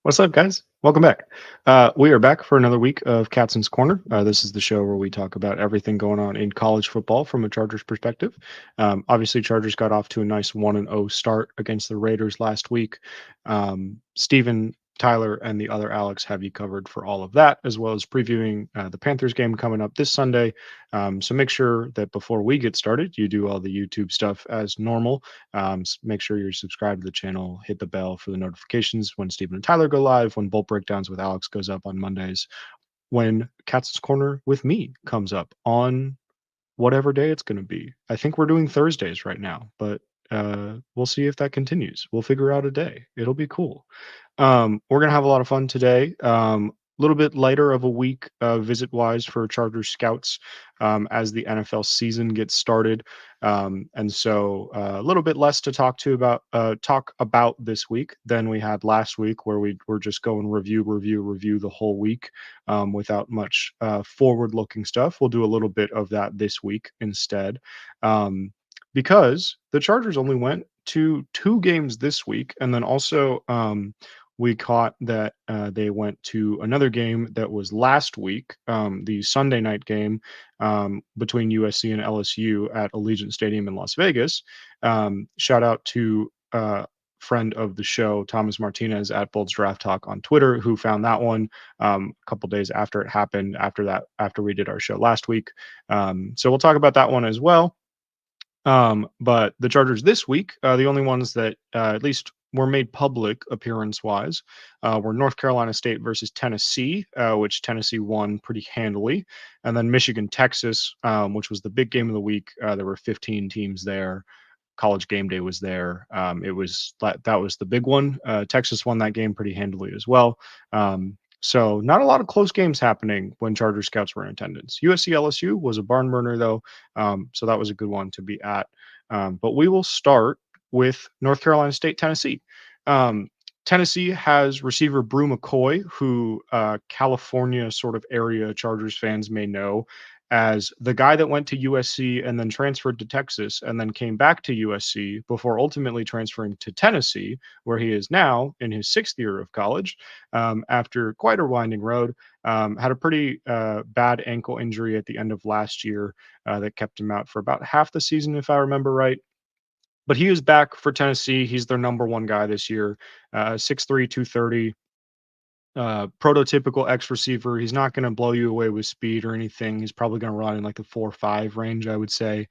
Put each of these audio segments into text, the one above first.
What's up, guys? Welcome back. We are back for another week of Katson's Corner. This is the show where we talk about everything going on in college football from a Chargers perspective. Obviously, Chargers got off to a nice 1-0 start against the Raiders last week. Steven, Tyler, and the other Alex have you covered for all of that, as well as previewing the Panthers game coming up this Sunday. So make sure that before we get started, you do all the YouTube stuff as normal. Make sure you're subscribed to the channel, hit the bell for the notifications when Stephen and Tyler go live, when Bolt Breakdowns with Alex goes up on Mondays, when Katz's Corner with me comes up on whatever day it's going to be. I think we're doing Thursdays right now, but we'll see if that continues. We'll figure out a day. It'll be cool. We're going to have a lot of fun today. A little bit lighter of a week visit wise for Chargers scouts as the NFL season gets started. And so a little bit less to talk about this week than we had last week, where we were just going review the whole week without much forward looking stuff. We'll do a little bit of that this week instead. Because the Chargers only went to 2 games this week, and then also we caught that they went to another game that was last week, the Sunday night game between USC and LSU at Allegiant Stadium in Las Vegas. Shout out to friend of the show, Thomas Martinez at Bolts Draft Talk on Twitter, who found that one a couple days after it happened, after we did our show last week. So we'll talk about that one as well. But the Chargers this week, the only ones that at least were made public appearance-wise were North Carolina State versus Tennessee, which Tennessee won pretty handily, and then Michigan, Texas, which was the big game of the week. There were 15 teams there. College Game Day was there. That was the big one. Texas won that game pretty handily as well. So not a lot of close games happening when Charger scouts were in attendance. USC LSU was a barn burner though, so that was a good one to be at. But we will start with North Carolina State, Tennessee. Tennessee has receiver Bru McCoy, who California sort of area Chargers fans may know as the guy that went to USC and then transferred to Texas and then came back to USC before ultimately transferring to Tennessee, where he is now in his 6th year of college after quite a winding road. Had a pretty bad ankle injury at the end of last year that kept him out for about half the season, if I remember right. But he is back for Tennessee. He's their number 1 guy this year, 6'3", 230. Prototypical X receiver. He's not going to blow you away with speed or anything. He's probably going to run in like the 4.5 range, I would say.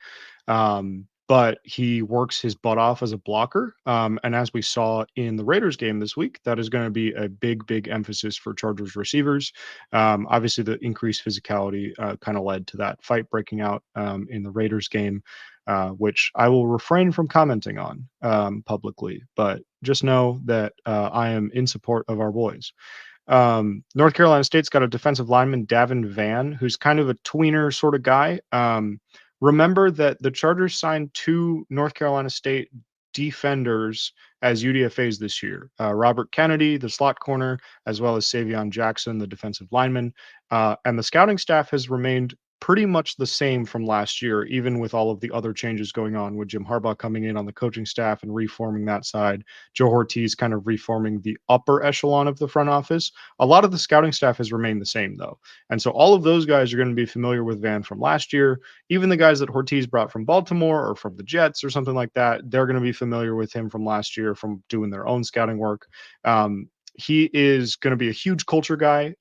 But he works his butt off as a blocker. And as we saw in the Raiders game this week, that is going to be a big emphasis for Chargers receivers. Obviously, the increased physicality kind of led to that fight breaking out in the Raiders game, which I will refrain from commenting on publicly. But just know that I am in support of our boys. North Carolina State's got a defensive lineman, Davin Van, who's kind of a tweener sort of guy. Remember that the Chargers signed 2 North Carolina State defenders as UDFAs this year. Robert Kennedy, the slot corner, as well as Savion Jackson, the defensive lineman. And the scouting staff has remained pretty much the same from last year, even with all of the other changes going on with Jim Harbaugh coming in on the coaching staff and reforming that side. Joe Ortiz kind of reforming the upper echelon of the front office. A lot of the scouting staff has remained the same, though. And so all of those guys are going to be familiar with Van from last year. Even the guys that Ortiz brought from Baltimore or from the Jets or something like that, they're going to be familiar with him from last year from doing their own scouting work. He is going to be a huge culture guy.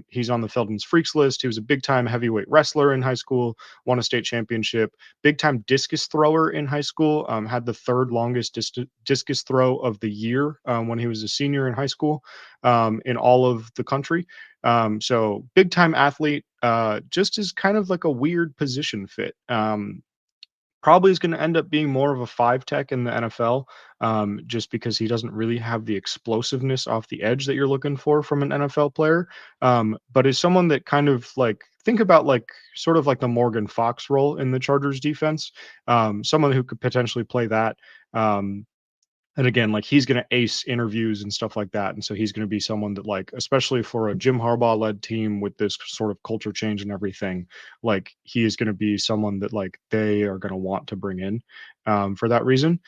He's on the Feldman's Freaks list. He was a big-time heavyweight wrestler in high school, won a state championship, big-time discus thrower in high school, had the 3rd longest discus throw of the year when he was a senior in high school in all of the country. So big-time athlete, just is kind of like a weird position fit. Probably is going to end up being more of a 5 tech in the NFL, just because he doesn't really have the explosiveness off the edge that you're looking for from an NFL player. But is someone that kind of like, think about like sort of like the Morgan Fox role in the Chargers defense. Someone who could potentially play that. And again, like he's going to ace interviews and stuff like that. And so he's going to be someone that, like, especially for a Jim Harbaugh led team with this sort of culture change and everything, like he is going to be someone that like they are going to want to bring in for that reason.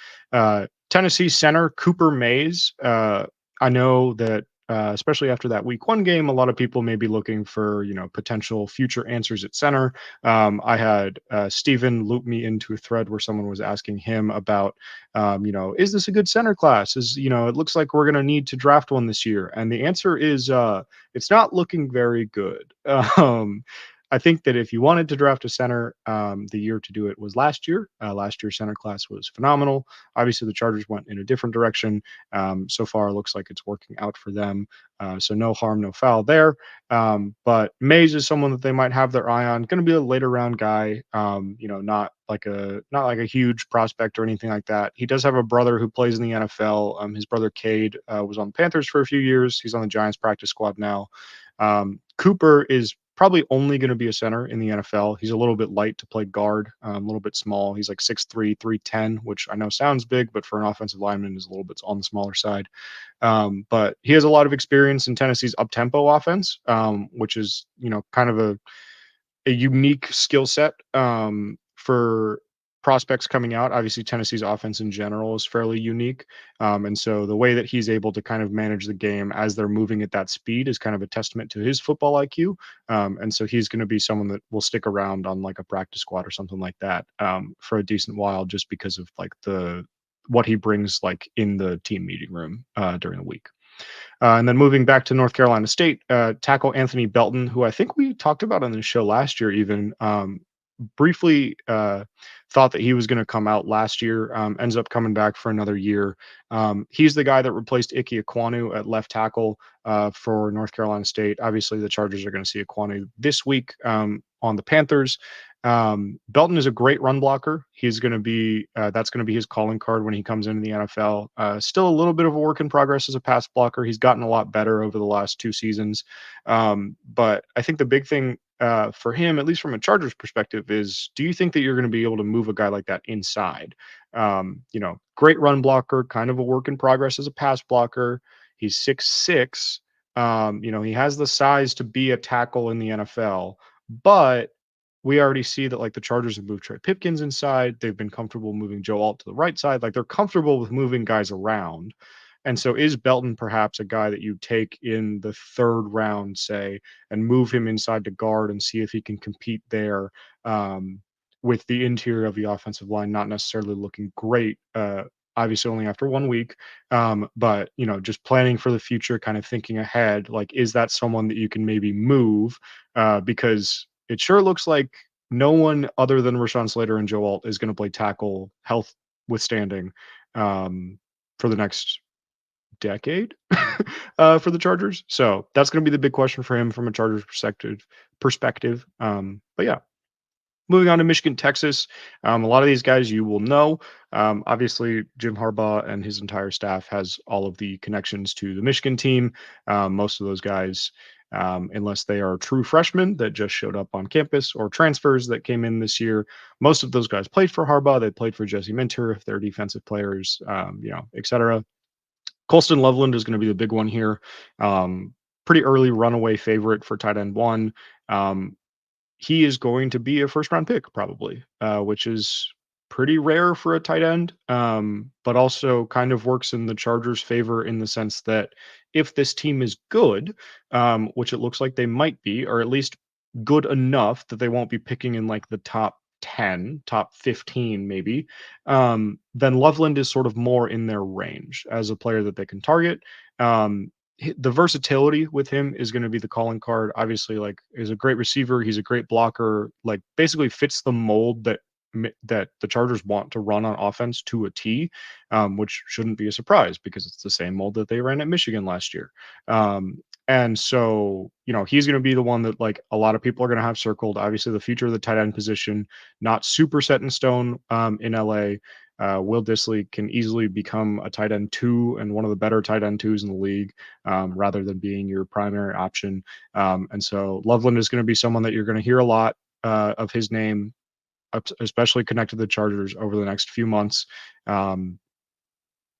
Tennessee center Cooper Mays. I know that especially after that week one game, a lot of people may be looking for, potential future answers at center. I had Steven loop me into a thread where someone was asking him about, is this a good center class? It looks like we're going to need to draft one this year. And the answer is, it's not looking very good. I think that if you wanted to draft a center, the year to do it was last year. Last year's center class was phenomenal. Obviously, the Chargers went in a different direction. So far, it looks like it's working out for them. So no harm, no foul there. But Mays is someone that they might have their eye on. Going to be a later round guy. Not like a huge prospect or anything like that. He does have a brother who plays in the NFL. His brother Cade was on the Panthers for a few years. He's on the Giants practice squad now. Cooper is probably only going to be a center in the NFL. He's a little bit light to play guard, a little bit small. He's like 6'3", 310, which I know sounds big, but for an offensive lineman is a little bit on the smaller side. But he has a lot of experience in Tennessee's up-tempo offense, which is, kind of a unique skill set for prospects coming out. Obviously, Tennessee's offense in general is fairly unique. And so the way that he's able to kind of manage the game as they're moving at that speed is kind of a testament to his football IQ. And so he's going to be someone that will stick around on like a practice squad or something like that for a decent while, just because of like what he brings like in the team meeting room during the week. And then moving back to North Carolina State, tackle Anthony Belton, who I think we talked about on the show last year, even briefly thought that he was going to come out last year, ends up coming back for another year. He's the guy that replaced Ike Ekwonu at left tackle for North Carolina State. Obviously, the Chargers are going to see Ekwonu this week on the Panthers. Belton is a great run blocker. He's going to be that's going to be his calling card when he comes into the NFL. Still a little bit of a work in progress as a pass blocker. He's gotten a lot better over the last 2 seasons. But I think the big thing for him, at least from a Chargers perspective, is do you think that you're going to be able to move a guy like that inside? Great run blocker, kind of a work in progress as a pass blocker. He's 6'6". He has the size to be a tackle in the NFL, but we already see that like the Chargers have moved Trey Pipkins inside. They've been comfortable moving Joe Alt to the right side. Like they're comfortable with moving guys around. And so is Belton perhaps a guy that you take in the 3rd round, say, and move him inside to guard and see if he can compete there with the interior of the offensive line, not necessarily looking great, obviously only after 1 week. But, just planning for the future, kind of thinking ahead, like, is that someone that you can maybe move? Because it sure looks like no one other than Rashawn Slater and Joe Alt is going to play tackle health withstanding for the next decade for the Chargers. So that's going to be the big question for him from a Chargers perspective. But yeah, moving on to Michigan, Texas. A lot of these guys you will know. Obviously, Jim Harbaugh and his entire staff has all of the connections to the Michigan team. Most of those guys, unless they are true freshmen that just showed up on campus or transfers that came in this year, most of those guys played for Harbaugh. They played for Jesse Minter if they're defensive players, et cetera. Colston Loveland is going to be the big one here. Pretty early runaway favorite for tight end 1. He is going to be a 1st-round pick probably, which is pretty rare for a tight end, but also kind of works in the Chargers' favor in the sense that if this team is good, which it looks like they might be, or at least good enough that they won't be picking in like the top 10, top 15 maybe, then Loveland is sort of more in their range as a player that they can target. The versatility with him is going to be the calling card. Obviously, like, is a great receiver. He's a great blocker. Like, basically fits the mold that the Chargers want to run on offense to a T, which shouldn't be a surprise because it's the same mold that they ran at Michigan last year. And so, he's going to be the one that like a lot of people are going to have circled. Obviously, the future of the tight end position, not super set in stone in LA. Will Dissly can easily become a tight end 2 and one of the better tight end 2s in the league, rather than being your primary option. And so Loveland is going to be someone that you're going to hear a lot of his name, especially connected to the Chargers over the next few months.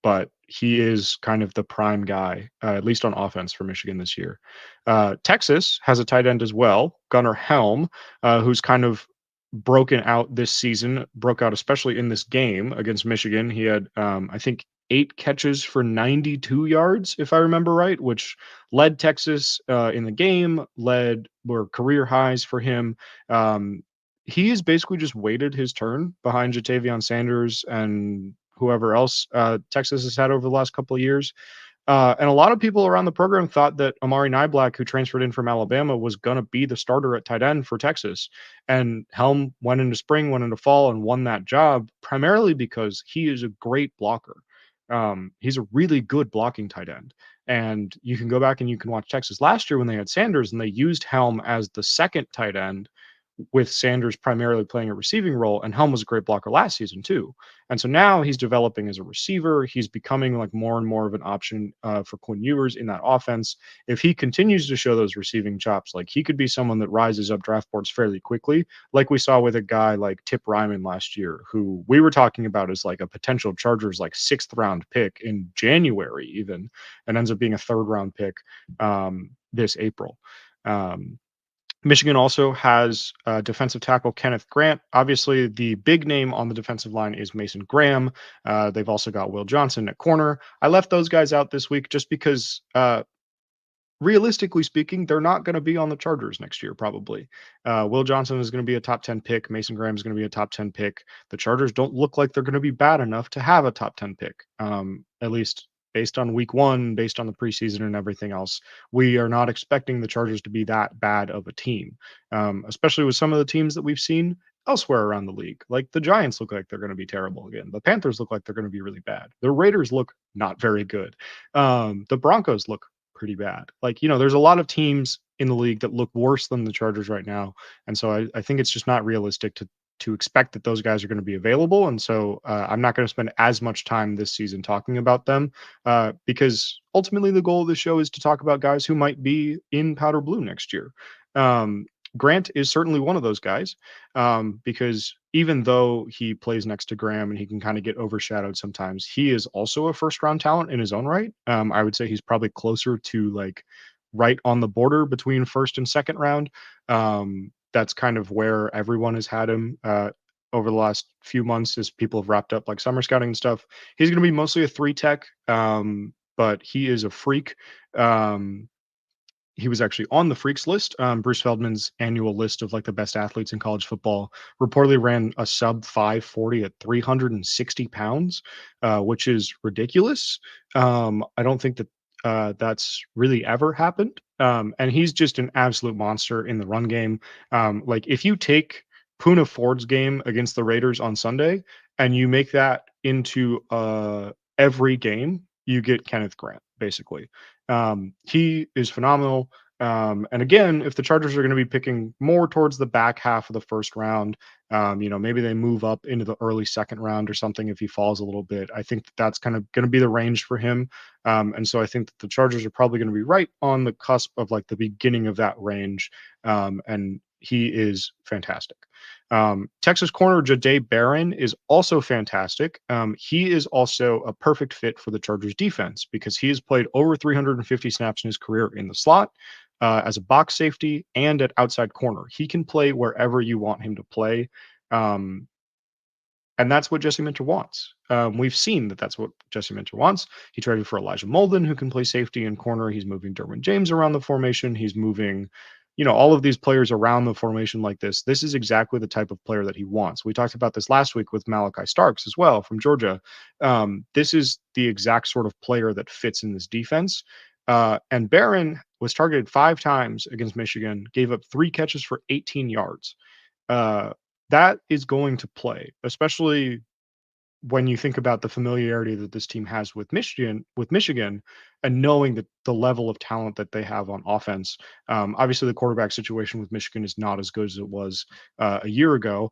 But he is kind of the prime guy, at least on offense for Michigan this year. Texas has a tight end as well, Gunnar Helm, who's kind of broken out this season, broke out especially in this game against Michigan. He had, I think, 8 catches for 92 yards, if I remember right, which led Texas in the game, were career highs for him. Um, he has basically just waited his turn behind Jatavion Sanders and whoever else Texas has had over the last couple of years. And a lot of people around the program thought that Amari Niblack, who transferred in from Alabama, was going to be the starter at tight end for Texas. And Helm went into spring, went into fall, and won that job primarily because he is a great blocker. He's a really good blocking tight end. And you can go back and you can watch Texas last year when they had Sanders and they used Helm as the second tight end with Sanders primarily playing a receiving role, and Helm was a great blocker last season too. And so now he's developing as a receiver. He's becoming like more and more of an option for Quinn Ewers in that offense. If he continues to show those receiving chops, like he could be someone that rises up draft boards fairly quickly, like we saw with a guy like Tip Ryman last year, who we were talking about as like a potential Chargers like 6th round pick in January even, and ends up being a 3rd round pick this April. Um, Michigan also has defensive tackle Kenneth Grant. Obviously, the big name on the defensive line is Mason Graham. They've also got Will Johnson at corner. I left those guys out this week just because, realistically speaking, they're not going to be on the Chargers next year, probably. Will Johnson is going to be a top 10 pick. Mason Graham is going to be a top 10 pick. The Chargers don't look like they're going to be bad enough to have a top 10 pick, at least based on week one, based on the preseason and everything else. We are not expecting the Chargers to be that bad of a team, especially with some of the teams that we've seen elsewhere around the league. Like the Giants look like they're going to be terrible again. The Panthers look like they're going to be really bad. The Raiders look not very good. The Broncos look pretty bad. Like, there's a lot of teams in the league that look worse than the Chargers right now. And so I think it's just not realistic to expect that those guys are going to be available. And so I'm not going to spend as much time this season talking about them because ultimately the goal of the show is to talk about guys who might be in powder blue next year. Um, Grant is certainly one of those guys because even though he plays next to Graham and he can kind of get overshadowed sometimes, he is also a 1st round talent in his own right. I would say he's probably closer to like right on the border between 1st and 2nd round. That's kind of where everyone has had him over the last few months as people have wrapped up like summer scouting and stuff. He's going to be mostly a 3 tech, but he is a freak. He was actually on the freaks list. Bruce Feldman's annual list of like the best athletes in college football reportedly ran a sub 540 at 360 pounds, which is ridiculous. I don't think that that's really ever happened. And he's just an absolute monster in the run game. Like if you take Puna Ford's game against the Raiders on Sunday and you make that into every game, you get Kenneth Grant basically. He is phenomenal. And again, if the Chargers are going to be picking more towards the back half of the 1st round, maybe they move up into the early 2nd round or something if he falls a little bit. I think that's kind of going to be the range for him. And so I think that the Chargers are probably going to be right on the cusp of like the beginning of that range. And he is fantastic. Texas corner Jahdae Barron is also fantastic. He is also a perfect fit for the Chargers defense because he has played over 350 snaps in his career in the slot, as a box safety, and at outside corner. He can play wherever you want him to play. Um, and that's what Jesse Minter wants. We've seen that that's what Jesse Minter wants. He traded for Elijah Molden, who can play safety and corner. He's moving Derwin James around the formation. He's moving, all of these players around the formation like this. This is exactly the type of player that he wants. We talked about this last week with Malachi Starks as well from Georgia. This is the exact sort of player that fits in this defense. And Barron was targeted 5 times against Michigan, gave up 3 catches for 18 yards. Uh, that is going to play, especially when you think about the familiarity that this team has with Michigan, and knowing that the level of talent that they have on offense. Obviously, the quarterback situation with Michigan is not as good as it was a year ago.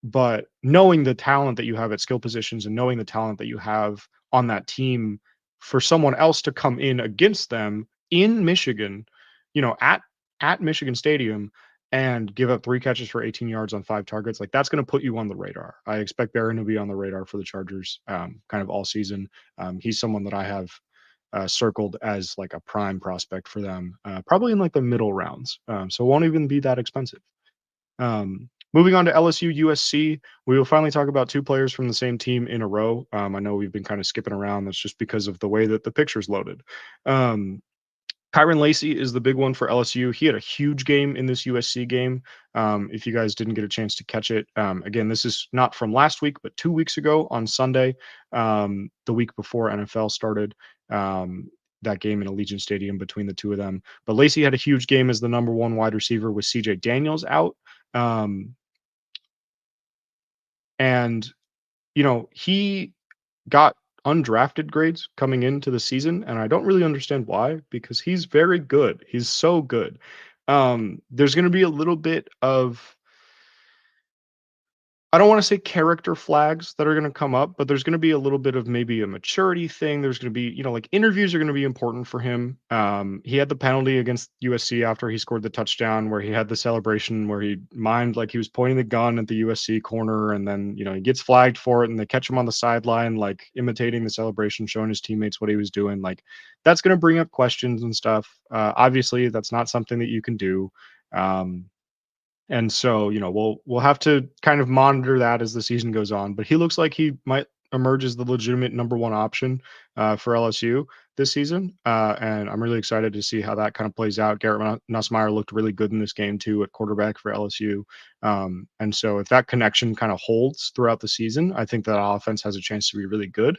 But knowing the talent that you have at skill positions and knowing the talent that you have on that team for someone else to come in against them in Michigan, at Michigan Stadium and give up 3 catches for 18 yards on 5 targets, like that's going to put you on the radar. I expect Barron to be on the radar for the Chargers kind of all season. He's someone that I have circled as like a prime prospect for them, probably in like the middle rounds. So it won't even be that expensive. Moving on to LSU USC, we will finally talk about two players from the same team in a row. I know we've been kind of skipping around. That's just because of the way that the picture's loaded. Um, Kyren Lacy is the big one for LSU. He had a huge game in this USC game. If you guys didn't get a chance to catch it, again, this is not from last week, but 2 weeks ago on Sunday, the week before NFL started. That game in Allegiant Stadium between the two of them. But Lacy had a huge game as the number one wide receiver with CJ Daniels out. Um, and, he got undrafted grades coming into the season, and I don't really understand why because he's very good. He's so good. There's going to be a little bit of, I don't want to say character flags that are going to come up, but there's going to be a little bit of maybe a maturity thing. There's going to be, like interviews are going to be important for him. He had the penalty against USC after he scored the touchdown where he had the celebration where he mimed like he was pointing the gun at the USC corner, and then, he gets flagged for it and they catch him on the sideline, like imitating the celebration, showing his teammates what he was doing. Like that's going to bring up questions and stuff. Obviously, that's not something that you can do. And so, we'll have to kind of monitor that as the season goes on. But he looks like he might emerge as the legitimate number one option for LSU this season. And I'm really excited to see how that kind of plays out. Garrett Nussmeier looked really good in this game too at quarterback for LSU. And so if that connection kind of holds throughout the season, I think that offense has a chance to be really good.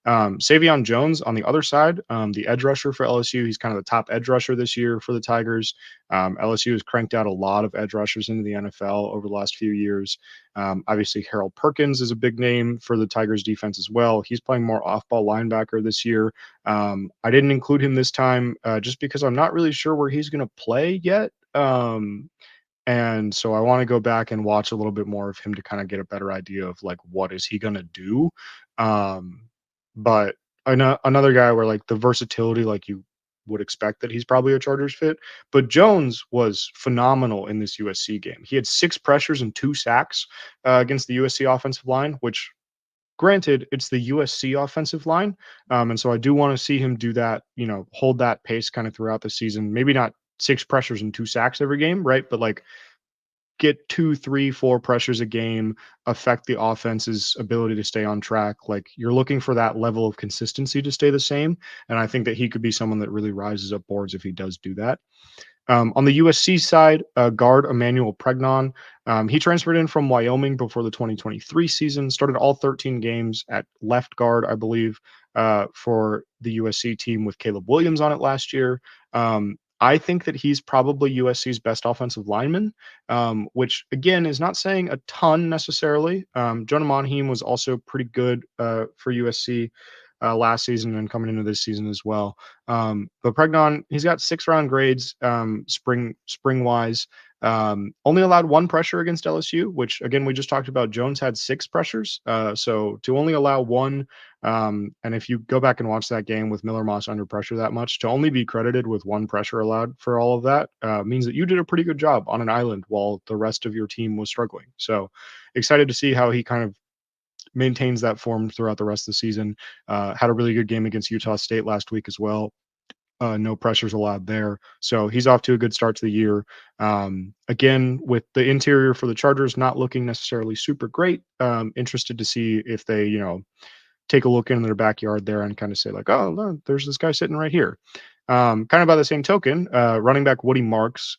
Savion Jones on the other side, the edge rusher for LSU. He's kind of the top edge rusher this year for the Tigers. LSU has cranked out a lot of edge rushers into the NFL over the last few years. Obviously, Harold Perkins is a big name for the Tigers defense as well. He's playing more off-ball linebacker this year. I didn't include him this time just because I'm not really sure where he's going to play yet. And so I want to go back and watch a little bit more of him to kind of get a better idea of like what is he going to do. But another guy where like the versatility, like you would expect that he's probably a Chargers fit. But Jones was phenomenal in this USC game. He had 6 pressures and 2 sacks against the USC offensive line, which granted, it's the USC offensive line. And so I do want to see him do that, hold that pace kind of throughout the season. Maybe not 6 pressures and 2 sacks every game, right? But like get 2, 3, 4 pressures a game, affect the offense's ability to stay on track. Like you're looking for that level of consistency to stay the same. And I think that he could be someone that really rises up boards if he does do that. On the USC side, guard Emmanuel Pregnon, he transferred in from Wyoming before the 2023 season, started all 13 games at left guard, I believe, for the USC team with Caleb Williams on it last year. I think that he's probably USC's best offensive lineman, which again is not saying a ton necessarily. Jonah Monheim was also pretty good for USC last season and coming into this season as well. But Pregnon, he's got 6-round grades, spring wise. Only allowed 1 pressure against LSU, which again we just talked about. Jones had 6 pressures, so to only allow 1, and if you go back and watch that game with Miller Moss under pressure that much, to only be credited with 1 pressure allowed for all of that means that you did a pretty good job on an island while the rest of your team was struggling. So excited to see how he kind of maintains that form throughout the rest of the season. Had a really good game against Utah State last week as well. No pressures allowed there. So he's off to a good start to the year. Again, with the interior for the Chargers not looking necessarily super great, interested to see if they, take a look in their backyard there and kind of say like, oh, look, there's this guy sitting right here. Kind of by the same token, running back Woody Marks,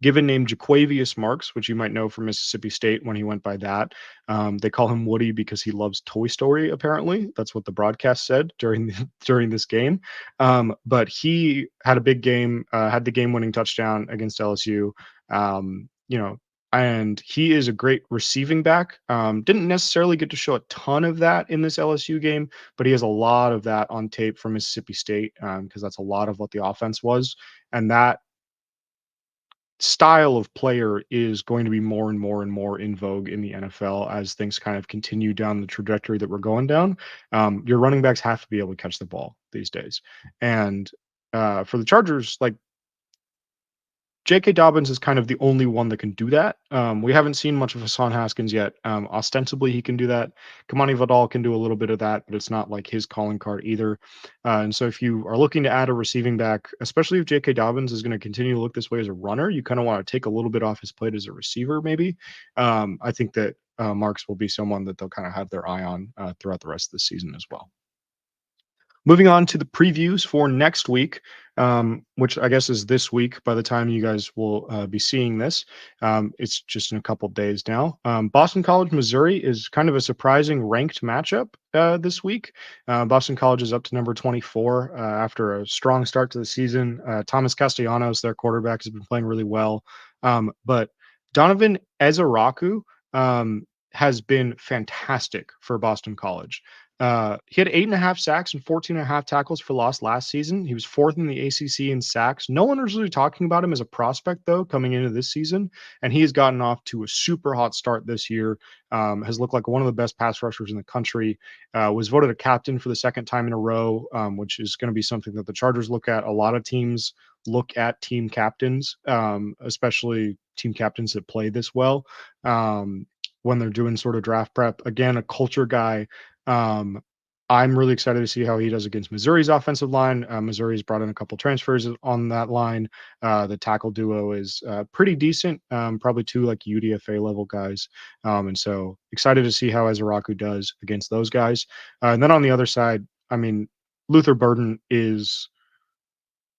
given name Jaquavius Marks, which you might know from Mississippi State when he went by that. They call him Woody because he loves Toy Story. Apparently, that's what the broadcast said during this game. But he had a big game, had the game-winning touchdown against LSU. And he is a great receiving back. Didn't necessarily get to show a ton of that in this LSU game, but he has a lot of that on tape from Mississippi State because that's a lot of what the offense was, and that style of player is going to be more and more and more in vogue in the NFL as things kind of continue down the trajectory that we're going down. Your running backs have to be able to catch the ball these days. And for the Chargers, like J.K. Dobbins is kind of the only one that can do that. We haven't seen much of Hassan Haskins yet. Ostensibly, he can do that. Kamani Vidal can do a little bit of that, but it's not like his calling card either. And so, if you are looking to add a receiving back, especially if J.K. Dobbins is going to continue to look this way as a runner, you kind of want to take a little bit off his plate as a receiver, maybe. I think that Marks will be someone that they'll kind of have their eye on throughout the rest of the season as well. Moving on to the previews for next week, which I guess is this week by the time you guys will be seeing this. It's just in a couple days now. Boston College, Missouri is kind of a surprising ranked matchup this week. Boston College is up to number 24 after a strong start to the season. Thomas Castellanos, their quarterback, has been playing really well. But Donovan Ezaraku has been fantastic for Boston College. He had 8.5 sacks and 14.5 tackles for loss last season. He was fourth in the ACC in sacks. No one was really talking about him as a prospect, though, coming into this season. And he has gotten off to a super hot start this year. Has looked like one of the best pass rushers in the country. Was voted a captain for the second time in a row, which is going to be something that the Chargers look at. A lot of teams look at team captains, especially team captains that play this well when they're doing sort of draft prep. Again, a culture guy. I'm really excited to see how he does against Missouri's offensive line. Missouri's brought in a couple transfers on that line. The tackle duo is pretty decent, probably two like UDFA level guys. And so excited to see how Ezaraku does against those guys. And then on the other side, I mean, Luther Burden is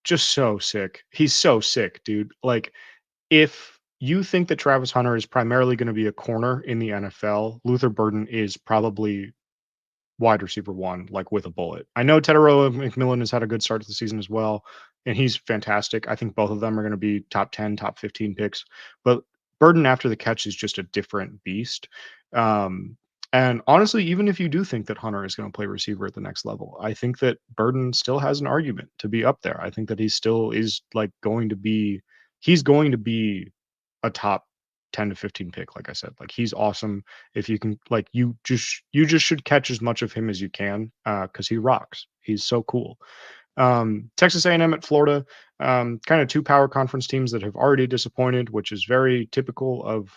just so sick. He's so sick, dude. Like, if you think that Travis Hunter is primarily going to be a corner in the NFL, Luther Burden is probably wide receiver one, like with a bullet. I know Tedero McMillan has had a good start to the season as well, and he's fantastic. I think both of them are going to be top 10, top 15 picks. But Burden after the catch is just a different beast. And honestly, even if you do think that Hunter is going to play receiver at the next level, I think that Burden still has an argument to be up there. I think that he still is like he's going to be a top 10 to 15 pick. Like I said, like he's awesome. If you can, like, you just should catch as much of him as you can because he rocks. He's so cool. Texas A&M at Florida, kind of two power conference teams that have already disappointed, which is very typical of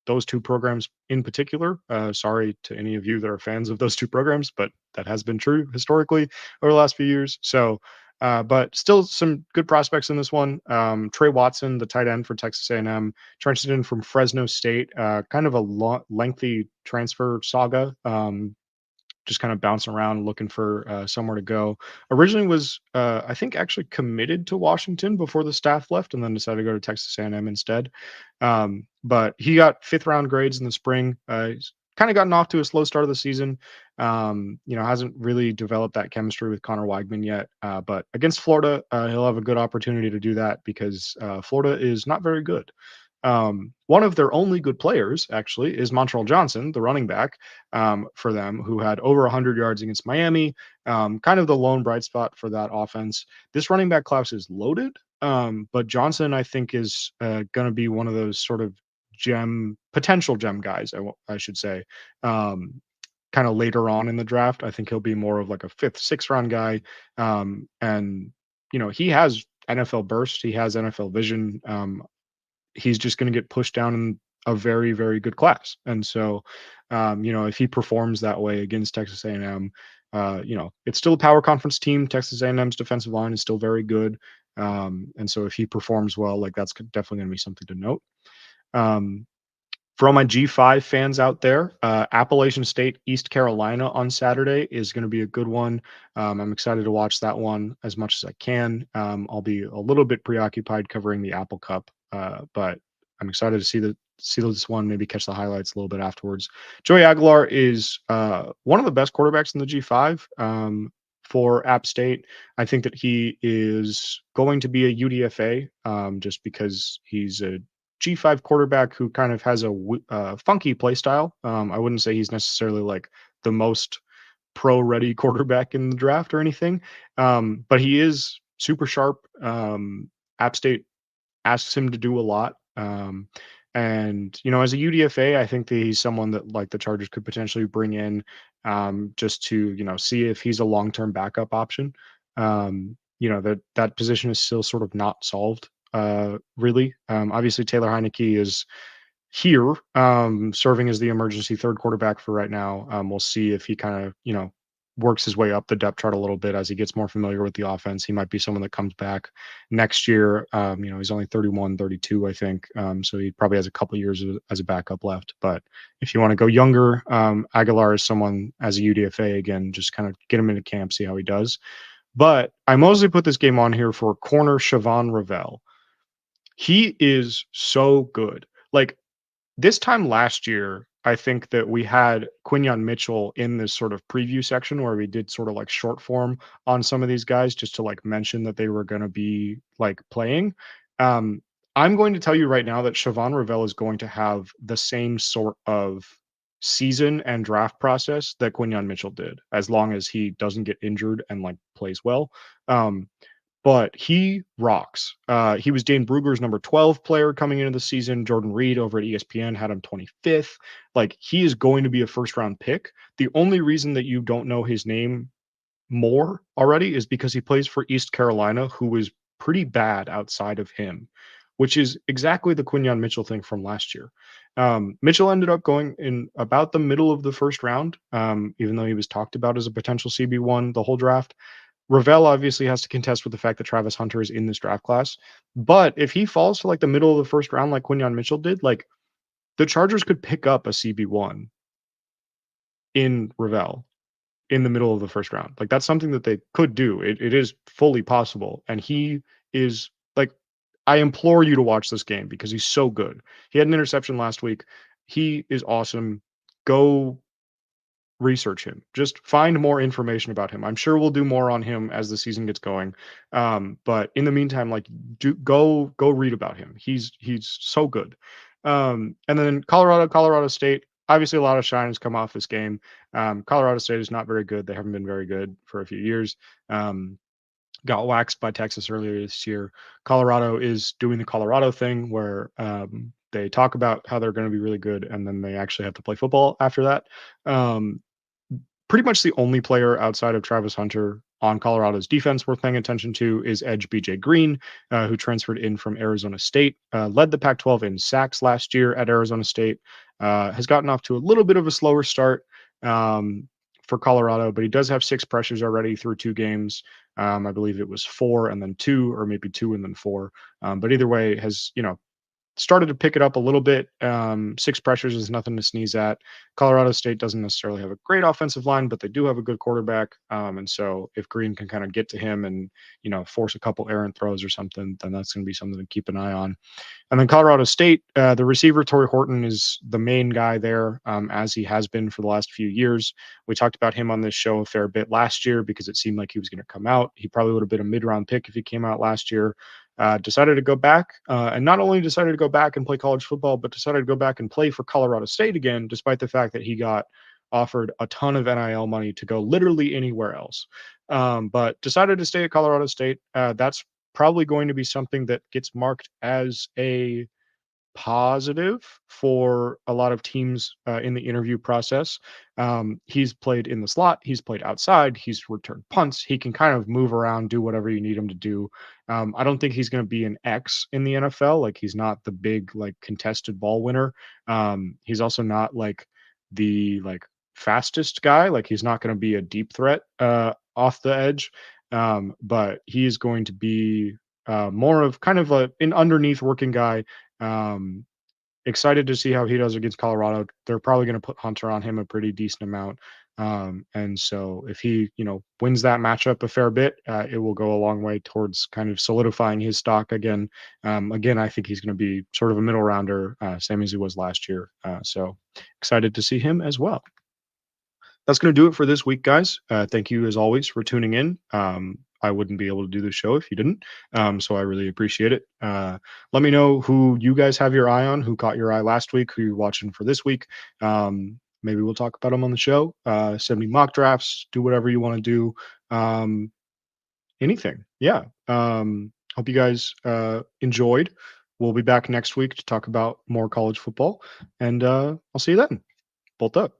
those two programs in particular. Sorry to any of you that are fans of those two programs, but that has been true historically over the last few years. So, but still some good prospects in this one. Trey Watson, the tight end for Texas A&M, transferred in from Fresno State. Kind of a lengthy transfer saga. Just kind of bouncing around looking for somewhere to go. Originally was I think actually committed to Washington before the staff left, and then decided to go to Texas A&M instead. But he got fifth round grades in the spring. He's kind of gotten off to a slow start of the season. Hasn't really developed that chemistry with Connor Weigman yet. But against Florida, he'll have a good opportunity to do that because Florida is not very good. One of their only good players, actually, is Montreal Johnson, the running back for them, who had over 100 yards against Miami. Kind of the lone bright spot for that offense. This running back class is loaded, but Johnson, I think, is going to be one of those sort of potential gem guys, I should say. Kind of later on in the draft, I think he'll be more of like a fifth, sixth round guy. And he has NFL burst, he has NFL vision. He's just going to get pushed down in a very, very good class. And so, if he performs that way against Texas A&M, it's still a power conference team. Texas A&M's defensive line is still very good. And so if he performs well, like that's definitely going to be something to note. For all my G5 fans out there, Appalachian State, East Carolina on Saturday is going to be a good one. I'm excited to watch that one as much as I can. I'll be a little bit preoccupied covering the Apple Cup, but I'm excited to see this one, maybe catch the highlights a little bit afterwards. Joey Aguilar is one of the best quarterbacks in the G5 for App State. I think that he is going to be a UDFA just because he's a G5 quarterback who kind of has a funky play style. I wouldn't say he's necessarily like the most pro-ready quarterback in the draft or anything, but he is super sharp. App State asks him to do a lot. And as a UDFA, I think that he's someone that like the Chargers could potentially bring in just to see if he's a long-term backup option. That position is still sort of not solved really. Obviously, Taylor Heineke is here, serving as the emergency third quarterback for right now. We'll see if he kind of, works his way up the depth chart a little bit as he gets more familiar with the offense. He might be someone that comes back next year. He's only 31, 32, I think. So he probably has a couple years as a backup left. But if you want to go younger, Aguilar is someone as a UDFA, again, just kind of get him into camp, see how he does. But I mostly put this game on here for corner Siobhan Ravel. He is so good. Like, this time last year, I think that we had Quinyon Mitchell in this sort of preview section where we did sort of like short form on some of these guys just to like mention that they were going to be like playing. Um, I'm going to tell you right now that Siobhan Ravel is going to have the same sort of season and draft process that Quinyon Mitchell did, as long as he doesn't get injured and like plays well. Um, but he rocks. He was Dane Brugger's number 12 player coming into the season. Jordan Reed over at ESPN had him 25th. Like, he is going to be a first round pick. The only reason that you don't know his name more already is because he plays for East Carolina, who was pretty bad outside of him, which is exactly the Quinyon Mitchell thing from last year. Mitchell ended up going in about the middle of the first round, even though he was talked about as a potential CB1 the whole draft. Ravel obviously has to contest with the fact that Travis Hunter is in this draft class. But if he falls to like the middle of the first round, like Quinyon Mitchell did, like the Chargers could pick up a CB1 in Ravel in the middle of the first round. Like, that's something that they could do. It is fully possible. And he is like, I implore you to watch this game because he's so good. He had an interception last week. He is awesome. Go research him. Just find more information about him. I'm sure we'll do more on him as the season gets going. But in the meantime, like, go read about him. He's so good. And then Colorado State. Obviously, a lot of shine has come off this game. Colorado State is not very good. They haven't been very good for a few years. Got waxed by Texas earlier this year. Colorado is doing the Colorado thing where they talk about how they're going to be really good, and then they actually have to play football after that. Pretty much the only player outside of Travis Hunter on Colorado's defense worth paying attention to is edge BJ Green, who transferred in from Arizona State, led the Pac-12 in sacks last year at Arizona State, has gotten off to a little bit of a slower start for Colorado, but he does have 6 pressures already through 2 games. I believe it was 4 and then 2, or maybe 2 and then 4. But either way, has, started to pick it up a little bit. 6 pressures is nothing to sneeze at. Colorado State doesn't necessarily have a great offensive line, but they do have a good quarterback. And so if Green can kind of get to him and, force a couple errant throws or something, then that's going to be something to keep an eye on. And then Colorado State, the receiver, Torrey Horton, is the main guy there, as he has been for the last few years. We talked about him on this show a fair bit last year because it seemed like he was going to come out. He probably would have been a mid-round pick if he came out last year. Decided to go back, and not only decided to go back and play college football, but decided to go back and play for Colorado State again, despite the fact that he got offered a ton of NIL money to go literally anywhere else. But decided to stay at Colorado State. That's probably going to be something that gets marked as a positive for a lot of teams in the interview process. He's played in the slot, he's played outside, he's returned punts, he can kind of move around, do whatever you need him to do. I don't think he's going to be an X in the NFL. Like, he's not the big like contested ball winner. He's also not like the like fastest guy. Like, he's not going to be a deep threat off the edge. But he is going to be more of kind of an underneath working guy. Excited to see how he does against Colorado. They're probably going to put Hunter on him a pretty decent amount. And so if he, wins that matchup a fair bit, it will go a long way towards kind of solidifying his stock again. Again, I think he's going to be sort of a middle rounder, same as he was last year. So excited to see him as well. That's going to do it for this week, guys. Thank you, as always, for tuning in. I wouldn't be able to do the show if you didn't. So I really appreciate it. Let me know who you guys have your eye on, who caught your eye last week, who you're watching for this week. Maybe we'll talk about them on the show. Send me mock drafts, do whatever you want to do. Anything. Yeah. Hope you guys enjoyed. We'll be back next week to talk about more college football. And I'll see you then. Bolt up.